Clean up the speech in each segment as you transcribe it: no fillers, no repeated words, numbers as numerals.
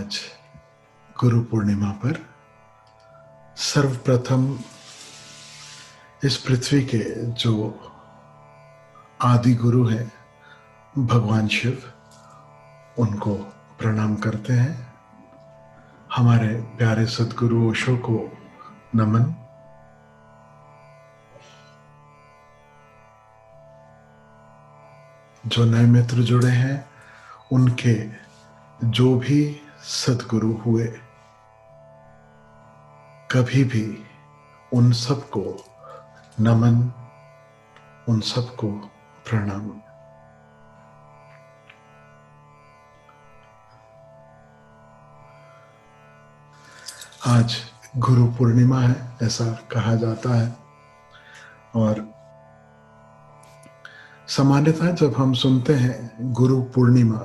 आज गुरु पूर्णिमा पर सर्वप्रथम इस पृथ्वी के जो आदि गुरु हैं भगवान शिव, उनको प्रणाम करते हैं। हमारे प्यारे सद्गुरु ओशो को नमन। जो नए मित्र जुड़े हैं उनके जो भी सद्गुरु हुए, कभी भी उन सबको नमन, उन सबको प्रणाम। आज गुरु पूर्णिमा है, ऐसा कहा जाता है। और सामान्यतः जब हम सुनते हैं गुरु पूर्णिमा,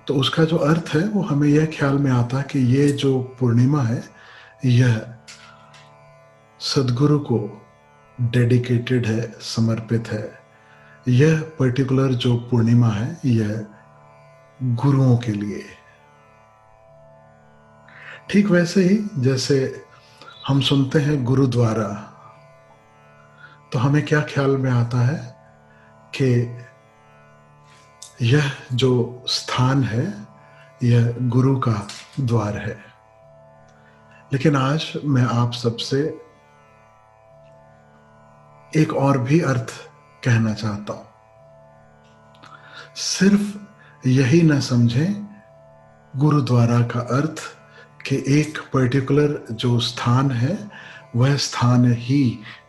तो उसका जो अर्थ है वो हमें यह ख्याल में आता है कि ये जो पूर्णिमा है यह सद्गुरु को डेडिकेटेड है, समर्पित है। यह पर्टिकुलर जो पूर्णिमा है यह गुरुओं के लिए। ठीक वैसे ही जैसे हम सुनते हैं गुरुद्वारा, तो हमें क्या ख्याल में आता है कि यह जो स्थान है यह गुरु का द्वार है। लेकिन आज मैं आप सबसे एक और भी अर्थ कहना चाहता हूं। सिर्फ यही न समझें गुरुद्वारा का अर्थ कि एक पर्टिकुलर जो स्थान है वह स्थान ही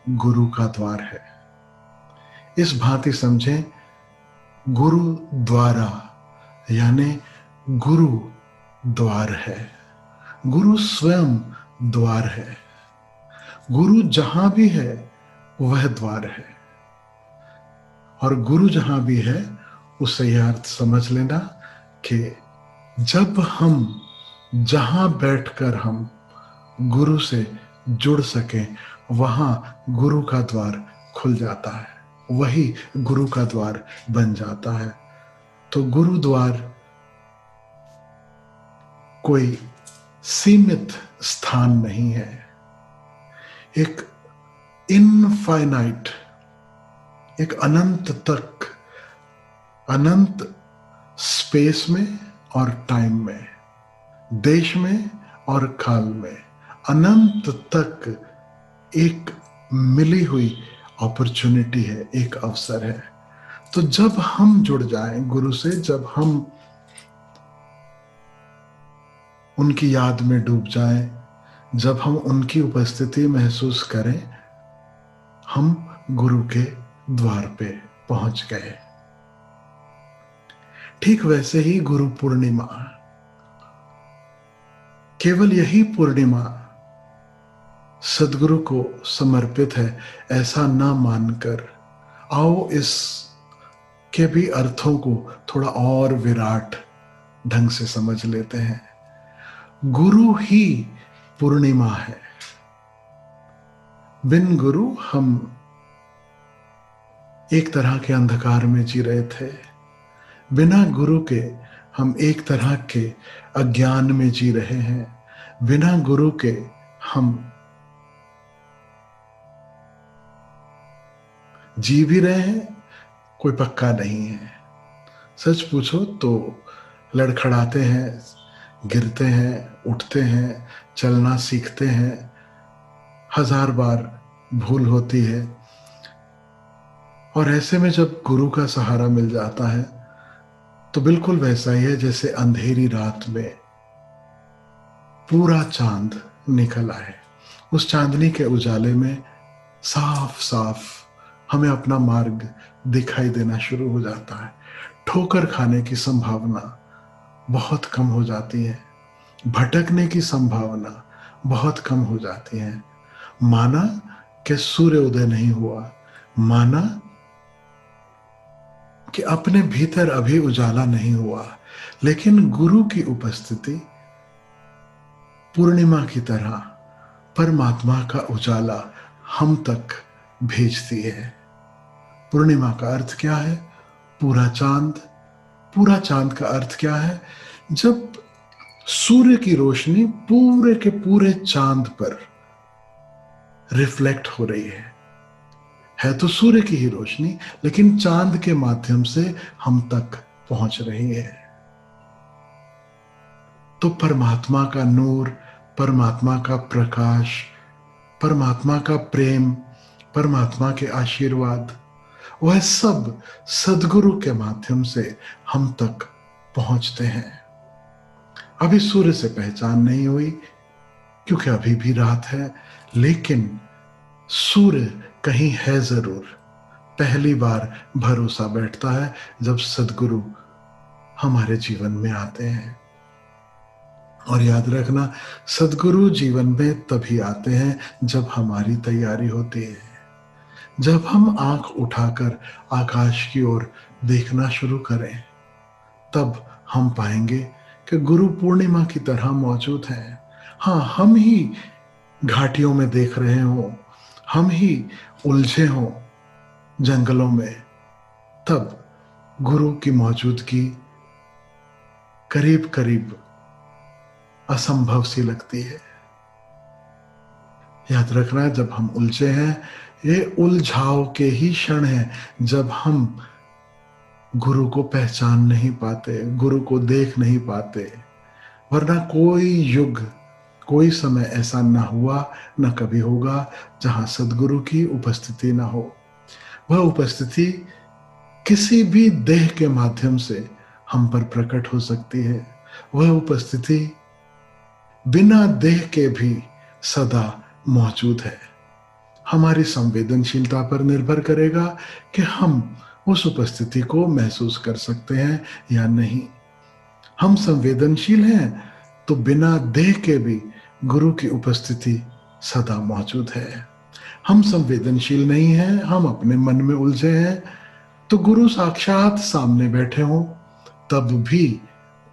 गुरु का द्वार है। इस भांति समझें, गुरुद्वारा यानी गुरु द्वार है, गुरु स्वयं द्वार है। गुरु जहां भी है वह द्वार है। और गुरु जहां भी है उससे यह अर्थ समझ लेना कि जब हम जहां बैठकर हम गुरु से जुड़ सके वहां गुरु का द्वार खुल जाता है, वही गुरु का द्वार बन जाता है। तो गुरुद्वार कोई सीमित स्थान नहीं है, एक इनफाइनाइट, एक अनंत तक, अनंत स्पेस में और टाइम में, देश में और काल में, अनंत तक एक मिली हुई अपॉर्चुनिटी है, एक अवसर है। तो जब हम जुड़ जाएं गुरु से, जब हम उनकी याद में डूब जाएं, जब हम उनकी उपस्थिति महसूस करें, हम गुरु के द्वार पे पहुंच गए। ठीक वैसे ही गुरु पूर्णिमा, केवल यही पूर्णिमा सद्गुरु को समर्पित है ऐसा ना मानकर आओ इस के भी अर्थों को थोड़ा और विराट ढंग से समझ लेते हैं। गुरु ही पूर्णिमा है। बिन गुरु हम एक तरह के अंधकार में जी रहे थे, बिना गुरु के हम एक तरह के अज्ञान में जी रहे हैं, बिना गुरु के हम जी भी रहे हैं, कोई पक्का नहीं है। सच पूछो तो लड़खड़ाते हैं, गिरते हैं, उठते हैं, चलना सीखते हैं, 1000 बार भूल होती है। और ऐसे में जब गुरु का सहारा मिल जाता है तो बिल्कुल वैसा ही है जैसे अंधेरी रात में पूरा चांद निकल आए। उस चांदनी के उजाले में साफ साफ हमें अपना मार्ग दिखाई देना शुरू हो जाता है। ठोकर खाने की संभावना बहुत कम हो जाती है, भटकने की संभावना बहुत कम हो जाती है। माना कि सूर्य उदय नहीं हुआ, माना कि अपने भीतर अभी उजाला नहीं हुआ, लेकिन गुरु की उपस्थिति पूर्णिमा की तरह परमात्मा का उजाला हम तक भेजती है। पूर्णिमा का अर्थ क्या है? पूरा चांद। पूरा चांद का अर्थ क्या है? जब सूर्य की रोशनी पूरे के पूरे चांद पर रिफ्लेक्ट हो रही है तो सूर्य की ही रोशनी, लेकिन चांद के माध्यम से हम तक पहुंच रही है। तो परमात्मा का नूर, परमात्मा का प्रकाश, परमात्मा का प्रेम, परमात्मा के आशीर्वाद, वह सब सदगुरु के माध्यम से हम तक पहुंचते हैं। अभी सूर्य से पहचान नहीं हुई क्योंकि अभी भी रात है, लेकिन सूर्य कहीं है जरूर। पहली बार भरोसा बैठता है जब सदगुरु हमारे जीवन में आते हैं। और याद रखना, सदगुरु जीवन में तभी आते हैं जब हमारी तैयारी होती है। जब हम आंख उठाकर आकाश की ओर देखना शुरू करें, तब हम पाएंगे कि गुरु पूर्णिमा की तरह मौजूद हैं। हाँ, हम ही घाटियों में देख रहे हो, हम ही उलझे हो जंगलों में, तब गुरु की मौजूदगी करीब करीब असंभव सी लगती है। याद रखना, जब हम उलझे हैं, ये उलझाव के ही क्षण हैं जब हम गुरु को पहचान नहीं पाते, गुरु को देख नहीं पाते। वरना कोई युग, कोई समय ऐसा ना हुआ, ना कभी होगा जहां सदगुरु की उपस्थिति ना हो। वह उपस्थिति किसी भी देह के माध्यम से हम पर प्रकट हो सकती है। वह उपस्थिति बिना देह के भी सदा मौजूद है। हमारी संवेदनशीलता पर निर्भर करेगा कि हम उस उपस्थिति को महसूस कर सकते हैं या नहीं। हम संवेदनशील हैं तो बिना देह के भी गुरु की उपस्थिति सदा मौजूद है। हम संवेदनशील नहीं हैं, हम अपने मन में उलझे हैं, तो गुरु साक्षात सामने बैठे हों, तब भी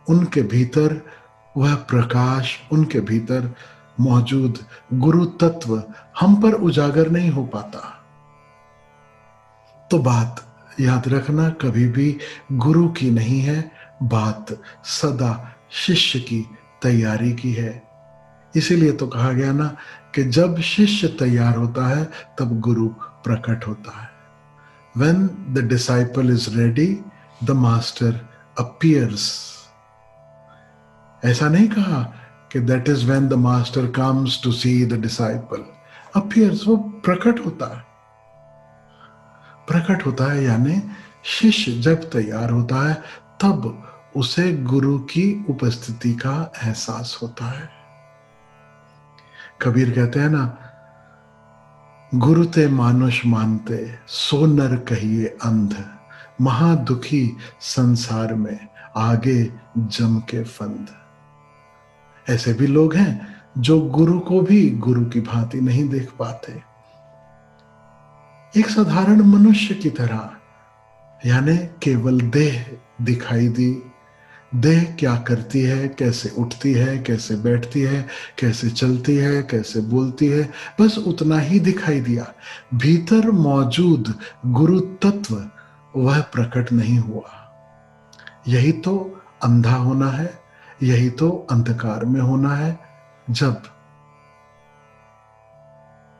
उनके भीतर वह प्रकाश, उनके भीतर मौजूद गुरु तत्व हम पर उजागर नहीं हो पाता। तो बात याद रखना, कभी भी गुरु की नहीं है, बात सदा शिष्य की तैयारी की है। इसीलिए तो कहा गया ना कि जब शिष्य तैयार होता है तब गुरु प्रकट होता है। When the disciple is ready, the master appears. ऐसा नहीं कहा कि that is when the master comes to see the disciple. Appears, वो प्रकट होता है। प्रकट होता है यानी शिष्य जब तैयार होता है तब उसे गुरु की उपस्थिति का एहसास होता है। कबीर कहते हैं ना, गुरु ते मानुष मानते सो नर कहिए अंध, महादुखी संसार में आगे जम के फंद। ऐसे भी लोग हैं जो गुरु को भी गुरु की भांति नहीं देख पाते, एक साधारण मनुष्य की तरह, यानी केवल देह दिखाई दी। देह क्या करती है, कैसे उठती है, कैसे बैठती है, कैसे चलती है, कैसे बोलती है, बस उतना ही दिखाई दिया। भीतर मौजूद गुरु तत्व वह प्रकट नहीं हुआ। यही तो अंधा होना है, यही तो अंधकार में होना है, जब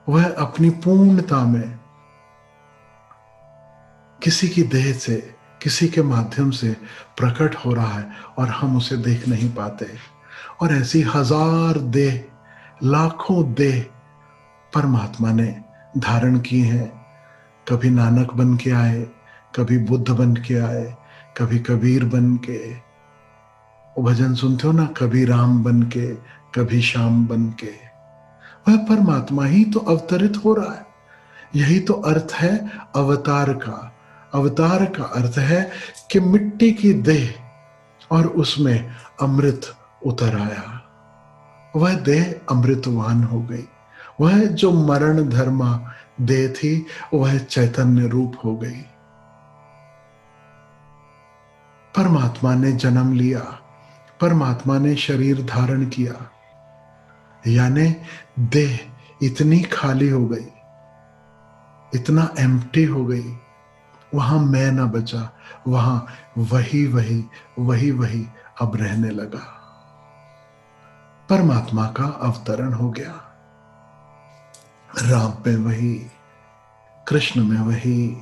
वह अपनी पूर्णता में किसी की देह से, किसी के माध्यम से प्रकट हो रहा है और हम उसे देख नहीं पाते। और ऐसी हजार देह, लाखों देह परमात्मा ने धारण की हैं। कभी नानक बन के आए, कभी बुद्ध बन के आए, कभी कबीर बन के, वो भजन सुनते हो ना, कभी राम बन के, कभी श्याम बन के। वह परमात्मा ही तो अवतरित हो रहा है। यही तो अर्थ है अवतार का। अवतार का अर्थ है कि मिट्टी की देह और उसमें अमृत उतर आया। वह देह अमृतवान हो गई। वह जो मरण धर्मा देह थी, वह चैतन्य रूप हो गई। परमात्मा ने जन्म लिया, परमात्मा ने शरीर धारण किया, यानी देह इतनी खाली हो गई, इतना एम्प्टी हो गई, वहां मैं ना बचा, वहां वही वही अब रहने लगा। परमात्मा का अवतरण हो गया। राम में वही, कृष्ण में वही,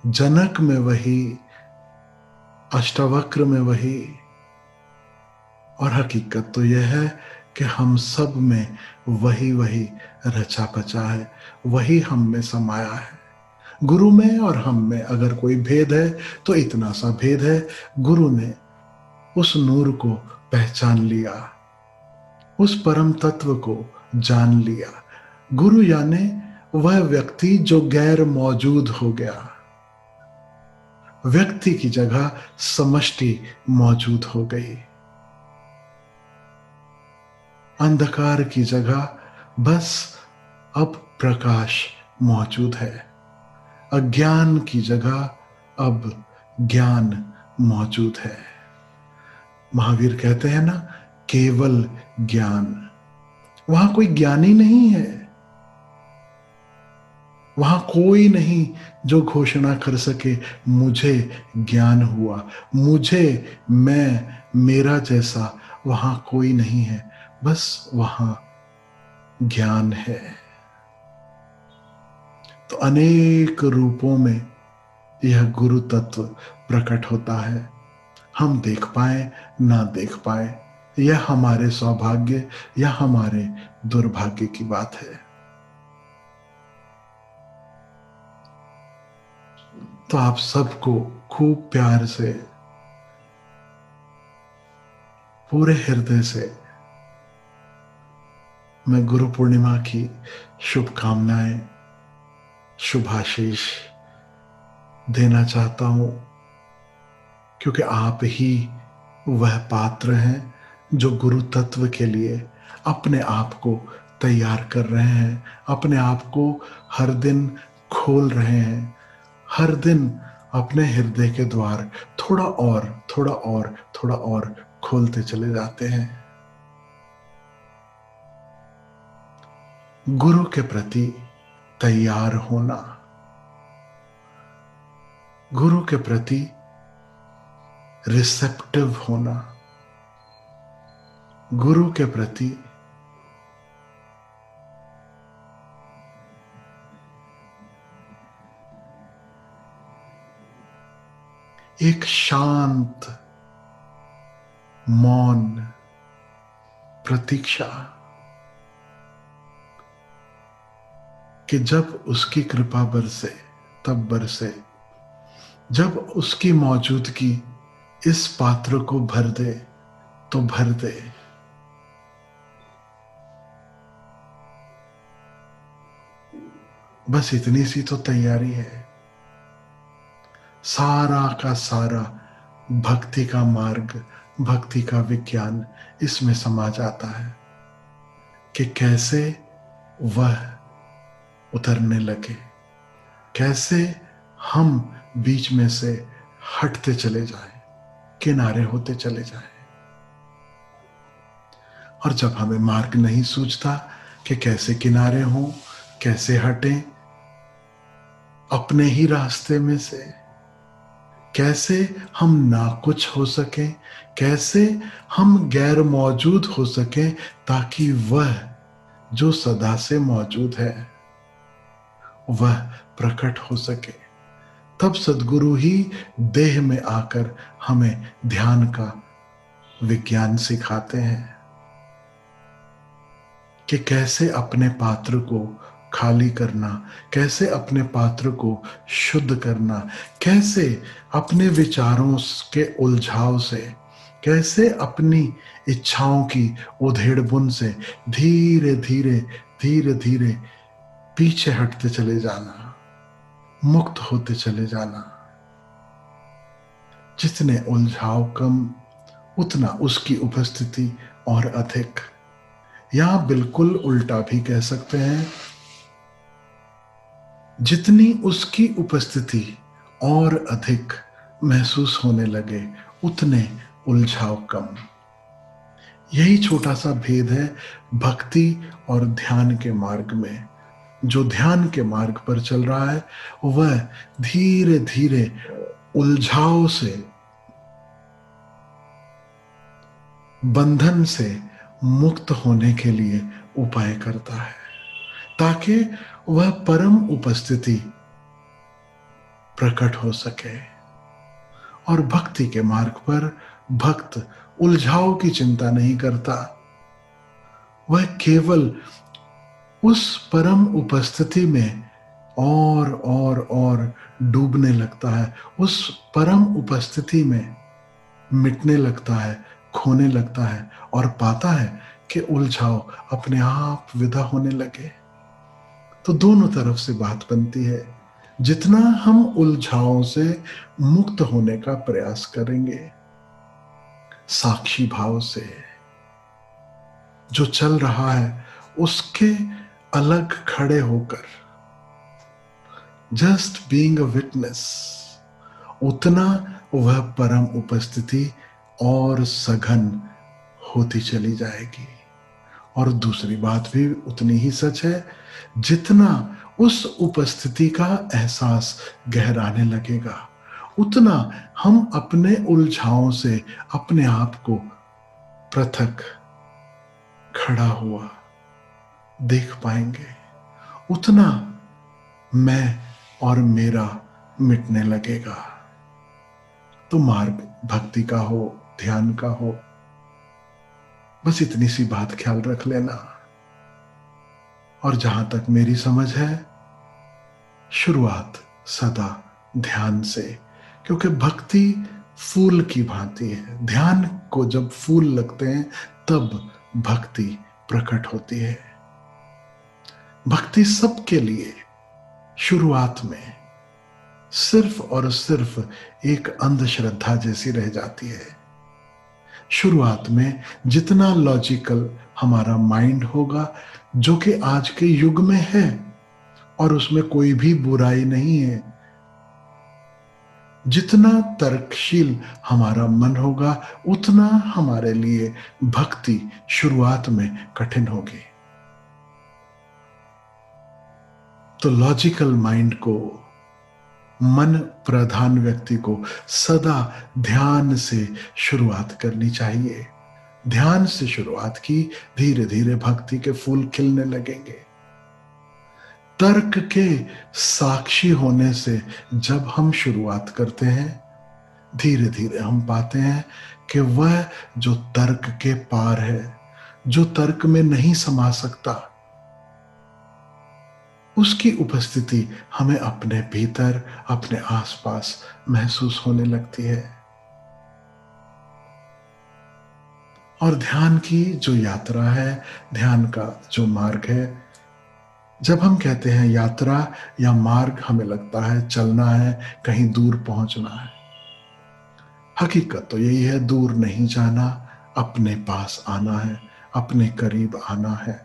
जनक में वही, अष्टावक्र में वही। और हकीकत तो यह है कि हम सब में वही वही रचा पचा है, वही हम में समाया है। गुरु में और हम में अगर कोई भेद है तो इतना सा भेद है, गुरु ने उस नूर को पहचान लिया, उस परम तत्व को जान लिया। गुरु यानी वह व्यक्ति जो गैर मौजूद हो गया। व्यक्ति की जगह समष्टि मौजूद हो गई। अंधकार की जगह बस अब प्रकाश मौजूद है। अज्ञान की जगह अब ज्ञान मौजूद है। महावीर कहते हैं ना, केवल ज्ञान। वहां कोई ज्ञानी नहीं है, वहां कोई नहीं जो घोषणा कर सके मुझे ज्ञान हुआ, मुझे, मैं, मेरा जैसा। वहां कोई नहीं है, बस वहां ज्ञान है। तो अनेक रूपों में यह गुरु तत्व प्रकट होता है। हम देख पाए ना देख पाए, यह हमारे सौभाग्य या हमारे दुर्भाग्य की बात है। तो आप सबको खूब प्यार से, पूरे हृदय से मैं गुरु पूर्णिमा की शुभकामनाएं, शुभाशीष देना चाहता हूं, क्योंकि आप ही वह पात्र हैं जो गुरु तत्व के लिए अपने आप को तैयार कर रहे हैं, अपने आप को हर दिन खोल रहे हैं। हर दिन अपने हृदय के द्वार थोड़ा और थोड़ा और थोड़ा और खोलते चले जाते हैं। गुरु के प्रति तैयार होना, गुरु के प्रति रिसेप्टिव होना, गुरु के प्रति एक शांत मौन प्रतीक्षा कि जब उसकी कृपा बरसे तब बरसे, जब उसकी मौजूदगी इस पात्र को भर दे तो भर दे। बस इतनी सी तो तैयारी है। सारा का सारा भक्ति का मार्ग, भक्ति का विज्ञान इसमें समा जाता है कि कैसे वह उतरने लगे, कैसे हम बीच में से हटते चले जाएं, किनारे होते चले जाएं। और जब हमें मार्ग नहीं सूझता कि कैसे किनारे हों, कैसे हटें अपने ही रास्ते में से, कैसे हम ना कुछ हो सकें, कैसे हम गैर मौजूद हो सकें, ताकि वह जो सदा से मौजूद है वह प्रकट हो सके। तब सद्गुरु ही देह में आकर हमें ध्यान का विज्ञान सिखाते हैं कि कैसे अपने पात्र को खाली करना, कैसे अपने पात्र को शुद्ध करना, कैसे अपने विचारों के उलझाव से, कैसे अपनी इच्छाओं की उधेड़बुन से धीरे धीरे धीरे धीरे पीछे हटते चले जाना, मुक्त होते चले जाना। जितने उलझाव कम, उतना उसकी उपस्थिति और अधिक। या बिल्कुल उल्टा भी कह सकते हैं, जितनी उसकी उपस्थिति और अधिक महसूस होने लगे उतने उलझाव कम। यही छोटा सा भेद है भक्ति और ध्यान के मार्ग में। जो ध्यान के मार्ग पर चल रहा है वह धीरे धीरे उलझाव से बंधन से मुक्त होने के लिए उपाय करता है, ताकि वह परम उपस्थिति प्रकट हो सके। और भक्ति के मार्ग पर भक्त उलझाव की चिंता नहीं करता, वह केवल उस परम उपस्थिति में और डूबने लगता है, उस परम उपस्थिति में मिटने लगता है, खोने लगता है, और पाता है कि उलझाव अपने आप विदा होने लगे। तो दोनों तरफ से बात बनती है। जितना हम उलझावों से मुक्त होने का प्रयास करेंगे, साक्षी भाव से जो चल रहा है उसके अलग खड़े होकर, जस्ट बीइंग अ विटनेस, उतना वह परम उपस्थिति और सघन होती चली जाएगी। और दूसरी बात भी उतनी ही सच है, जितना उस उपस्थिति का एहसास गहराने लगेगा, उतना हम अपने उलझाओं से अपने आप को पृथक खड़ा हुआ देख पाएंगे, उतना मैं और मेरा मिटने लगेगा। तो मार्ग भक्ति का हो, ध्यान का हो, बस इतनी सी बात ख्याल रख लेना। और जहां तक मेरी समझ है, शुरुआत सदा ध्यान से, क्योंकि भक्ति फूल की भांति है। ध्यान को जब फूल लगते हैं तब भक्ति प्रकट होती है। भक्ति सबके लिए शुरुआत में सिर्फ और सिर्फ एक अंधश्रद्धा जैसी रह जाती है। शुरुआत में जितना लॉजिकल हमारा माइंड होगा, जो कि आज के युग में है और उसमें कोई भी बुराई नहीं है, जितना तर्कशील हमारा मन होगा, उतना हमारे लिए भक्ति शुरुआत में कठिन होगी। तो लॉजिकल माइंड को, मन प्रधान व्यक्ति को सदा ध्यान से शुरुआत करनी चाहिए। ध्यान से शुरुआत की, धीरे धीरे भक्ति के फूल खिलने लगेंगे। तर्क के साक्षी होने से जब हम शुरुआत करते हैं, धीरे धीरे हम पाते हैं कि वह जो तर्क के पार है, जो तर्क में नहीं समा सकता, उसकी उपस्थिति हमें अपने भीतर, अपने आसपास महसूस होने लगती है। और ध्यान की जो यात्रा है, ध्यान का जो मार्ग है, जब हम कहते हैं यात्रा या मार्ग, हमें लगता है चलना है, कहीं दूर पहुंचना है। हकीकत तो यही है, दूर नहीं जाना, अपने पास आना है, अपने करीब आना है।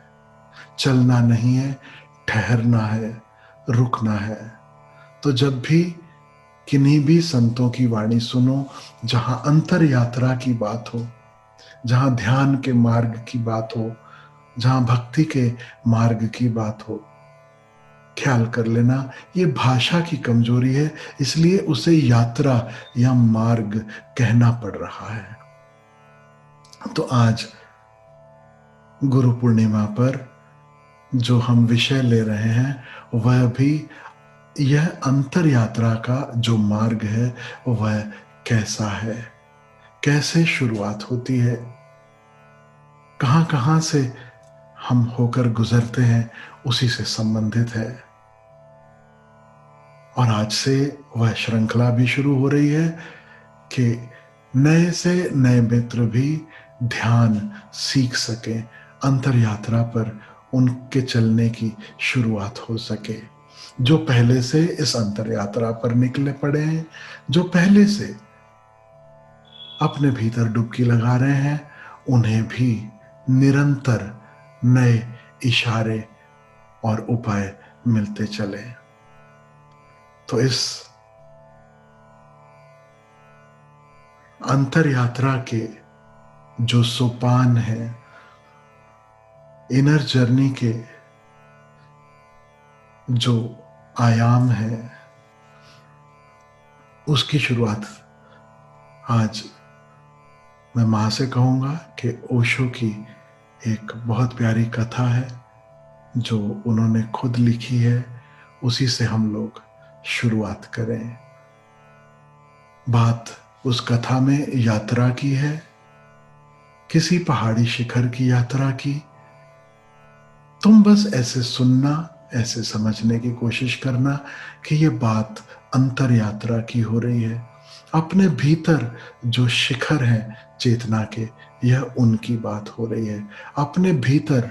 चलना नहीं है, ठहरना है, रुकना है। तो जब भी किन्हीं भी संतों की वाणी सुनो, जहां अंतर यात्रा की बात हो, जहां ध्यान के मार्ग की बात हो, जहां भक्ति के मार्ग की बात हो, ख्याल कर लेना ये भाषा की कमजोरी है, इसलिए उसे यात्रा या मार्ग कहना पड़ रहा है। तो आज गुरु पूर्णिमा पर जो हम विषय ले रहे हैं, वह भी यह अंतर यात्रा का जो मार्ग है वह कैसा है, कैसे शुरुआत होती है, कहां कहां से हम होकर गुजरते हैं, उसी से संबंधित है। और आज से वह श्रृंखला भी शुरू हो रही है कि नए से नए मित्र भी ध्यान सीख सके, अंतर यात्रा पर उनके चलने की शुरुआत हो सके। जो पहले से इस अंतर यात्रा पर निकले पड़े हैं, जो पहले से अपने भीतर डुबकी लगा रहे हैं, उन्हें भी निरंतर नए इशारे और उपाय मिलते चले। तो इस अंतर यात्रा के जो सोपान है, इनर जर्नी के जो आयाम है, उसकी शुरुआत आज मैं माँ से कहूँगा कि ओशो की एक बहुत प्यारी कथा है जो उन्होंने खुद लिखी है, उसी से हम लोग शुरुआत करें। बात उस कथा में यात्रा की है, किसी पहाड़ी शिखर की यात्रा की। तुम बस ऐसे सुनना, ऐसे समझने की कोशिश करना कि ये बात अंतर यात्रा की हो रही है। अपने भीतर जो शिखर है चेतना के, यह उनकी बात हो रही है। अपने भीतर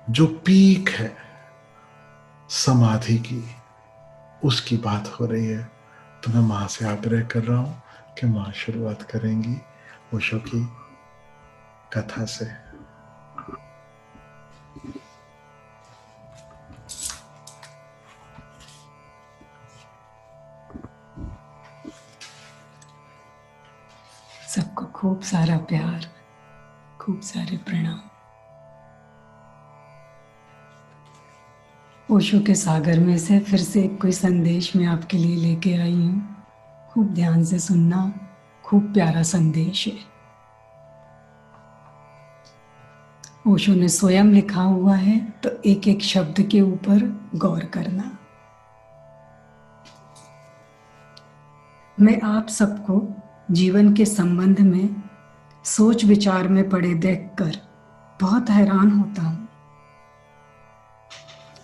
जो पीक है समाधि की, उसकी बात हो रही है। तो मैं माँ से आग्रह कर रहा हूं कि माँ शुरुआत करेंगी ओशो की कथा से। सबको खूब सारा प्यार, खूब सारे प्रणाम। ओशो के सागर में से फिर से कोई संदेश मैं आपके लिए लेके आई हूँ। खूब ध्यान से सुनना, खूब प्यारा संदेश है। ओशो ने स्वयं लिखा हुआ है, तो एक एक शब्द के ऊपर गौर करना। मैं आप सबको जीवन के संबंध में सोच विचार में पड़े देखकर बहुत हैरान होता हूँ।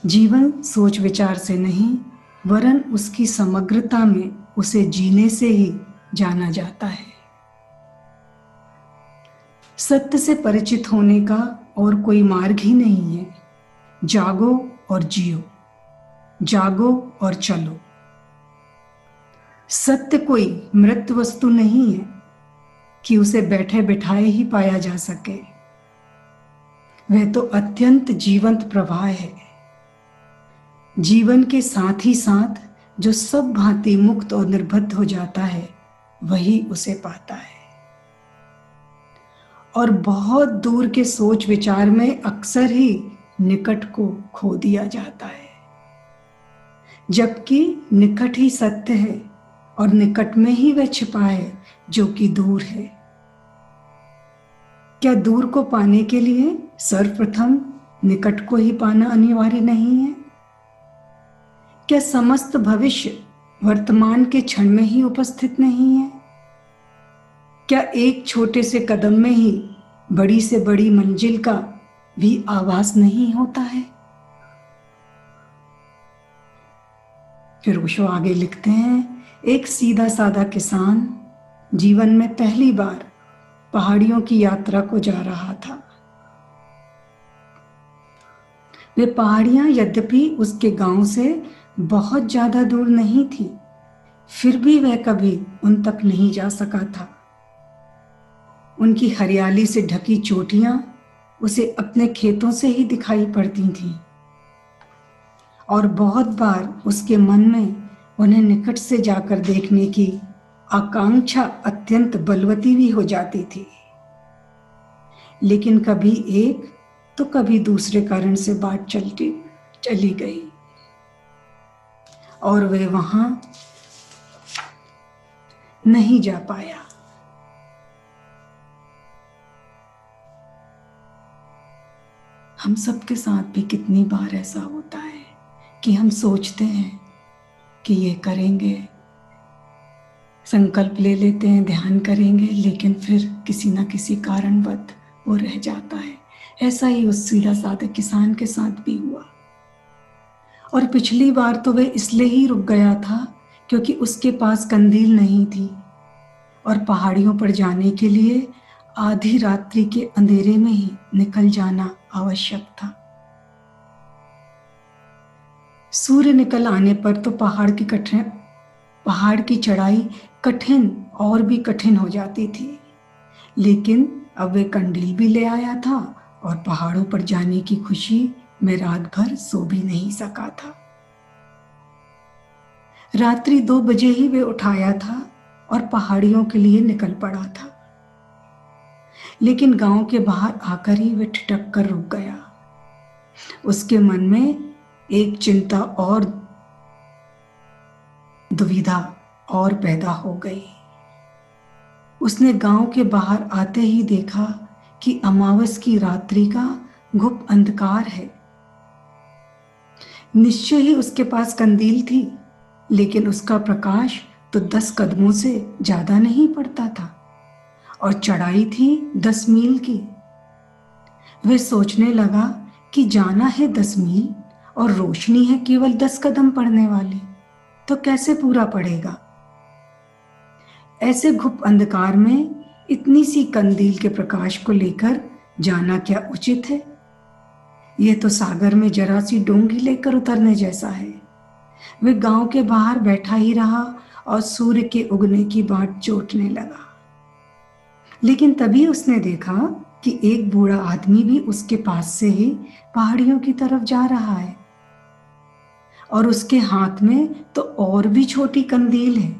जीवन सोच विचार से नहीं, वरन उसकी समग्रता में उसे जीने से ही जाना जाता है। सत्य से परिचित होने का और कोई मार्ग ही नहीं है। जागो और जियो, जागो और चलो। सत्य कोई मृत वस्तु नहीं है कि उसे बैठे बिठाए ही पाया जा सके। वह तो अत्यंत जीवंत प्रवाह है। जीवन के साथ ही साथ जो सब भांति मुक्त और निर्बद्ध हो जाता है, वही उसे पाता है। और बहुत दूर के सोच विचार में अक्सर ही निकट को खो दिया जाता है, जबकि निकट ही सत्य है और निकट में ही वह छिपा है जो कि दूर है। क्या दूर को पाने के लिए सर्वप्रथम निकट को ही पाना अनिवार्य नहीं है? क्या समस्त भविष्य वर्तमान के क्षण में ही उपस्थित नहीं है? क्या एक छोटे से कदम में ही बड़ी से बड़ी मंजिल का भी आभास नहीं होता है? फिर ओशो आगे लिखते हैं, एक सीधा साधा किसान जीवन में पहली बार पहाड़ियों की यात्रा को जा रहा था। वे पहाड़ियां यद्यपि उसके गांव से बहुत ज्यादा दूर नहीं थी, फिर भी वह कभी उन तक नहीं जा सका था। उनकी हरियाली से ढकी चोटियां उसे अपने खेतों से ही दिखाई पड़ती थीं, और बहुत बार उसके मन में उन्हें निकट से जाकर देखने की आकांक्षा अत्यंत बलवती भी हो जाती थी। लेकिन कभी एक तो कभी दूसरे कारण से बात चली गई और वे वहां नहीं जा पाया। हम सबके साथ भी कितनी बार ऐसा होता है कि हम सोचते हैं कि ये करेंगे, संकल्प ले लेते हैं, ध्यान करेंगे, लेकिन फिर किसी ना किसी कारणवश वो रह जाता है। ऐसा ही उस सीधा साधा किसान के साथ भी हुआ। और पिछली बार तो वह इसलिए ही रुक गया था क्योंकि उसके पास कंदील नहीं थी और पहाड़ियों पर जाने के लिए आधी रात्रि के अंधेरे में ही निकल जाना आवश्यक था। सूर्य निकल आने पर तो पहाड़ की चढ़ाई कठिन और भी कठिन हो जाती थी, लेकिन अब वे कंडील भी ले आया था और पहाड़ों पर जाने की खुशी में रात भर सो भी नहीं सका था। रात्रि 2 बजे ही वे उठाया था और पहाड़ियों के लिए निकल पड़ा था, लेकिन गांव के बाहर आकर ही वे ठिठक कर रुक गया। उसके मन में एक चिंता और दुविधा और पैदा हो गई। उसने गांव के बाहर आते ही देखा कि अमावस की रात्रि का गुप्त अंधकार है। निश्चय ही उसके पास कंदील थी, लेकिन उसका प्रकाश तो 10 कदमों से ज्यादा नहीं पड़ता था और चढ़ाई थी 10 मील की। वह सोचने लगा कि जाना है 10 मील और रोशनी है केवल 10 कदम पड़ने वाली, तो कैसे पूरा पड़ेगा। ऐसे गुप्त अंधकार में इतनी सी कंदील के प्रकाश को लेकर जाना क्या उचित है। यह तो सागर में जरा सी डोंगी लेकर उतरने जैसा है। वह गांव के बाहर बैठा ही रहा और सूर्य के उगने की बाट जोतने लगा। लेकिन तभी उसने देखा कि एक बूढ़ा आदमी भी उसके पास से ही पहाड़ियों की तरफ जा रहा है और उसके हाथ में तो और भी छोटी कंदील है।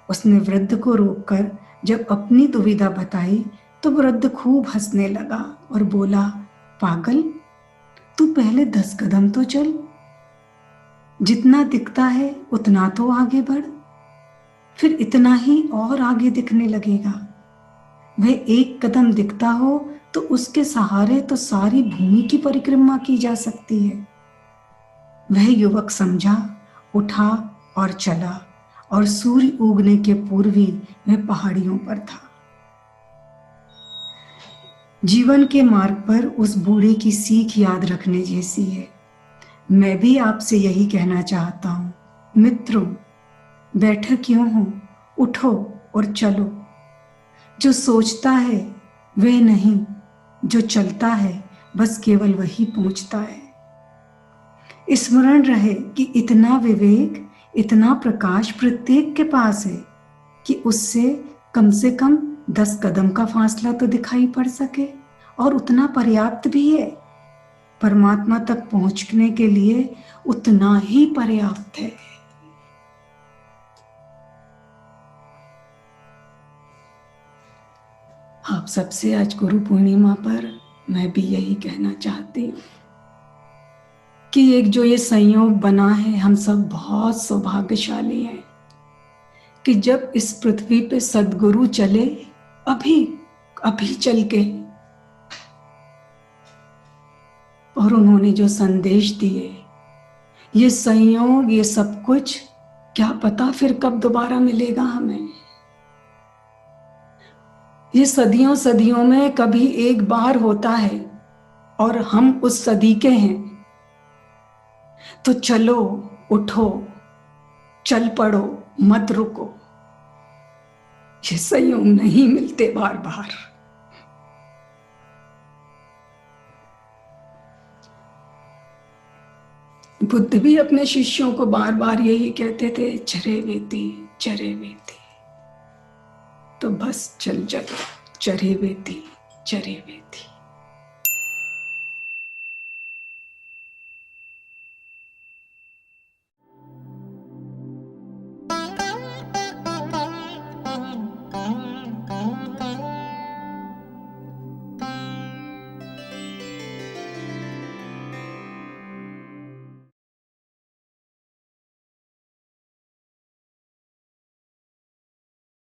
उसने वृद्ध को रोककर जब अपनी दुविधा बताई तो वृद्ध खूब हंसने लगा और बोला, पागल, तू पहले 10 कदम तो चल, जितना दिखता है उतना तो आगे बढ़, फिर इतना ही और आगे दिखने लगेगा। वह 1 कदम दिखता हो तो उसके सहारे तो सारी भूमि की परिक्रमा की जा सकती है। वह युवक समझा, उठा और चला और सूर्य उगने के पूर्व ही वह पहाड़ियों पर था। जीवन के मार्ग पर उस बूढ़े की सीख याद रखने जैसी है। मैं भी आपसे यही कहना चाहता हूँ, मित्रों, बैठे क्यों हो, उठो और चलो। जो सोचता है वह नहीं, जो चलता है बस केवल वही पहुंचता है। स्मरण रहे कि इतना विवेक, इतना प्रकाश प्रत्येक के पास है कि उससे कम से कम 10 कदम का फासला तो दिखाई पड़ सके, और उतना पर्याप्त भी है। परमात्मा तक पहुंचने के लिए उतना ही पर्याप्त है। आप सबसे आज गुरु पूर्णिमा पर मैं भी यही कहना चाहती हूँ कि एक जो ये संयोग बना है, हम सब बहुत सौभाग्यशाली हैं कि जब इस पृथ्वी पे सद्गुरु चले, अभी अभी चल के, और उन्होंने जो संदेश दिए, ये संयोग, ये सब कुछ क्या पता फिर कब दोबारा मिलेगा हमें। ये सदियों सदियों में कभी एक बार होता है और हम उस सदी के हैं। तो चलो, उठो, चल पड़ो, मत रुको। ये संयोग नहीं मिलते बार बार। बुद्ध भी अपने शिष्यों को बार बार यही कहते थे, चरे वेती, चरे वेती। तो बस चल चलो, चरे वेती, चरे वेती।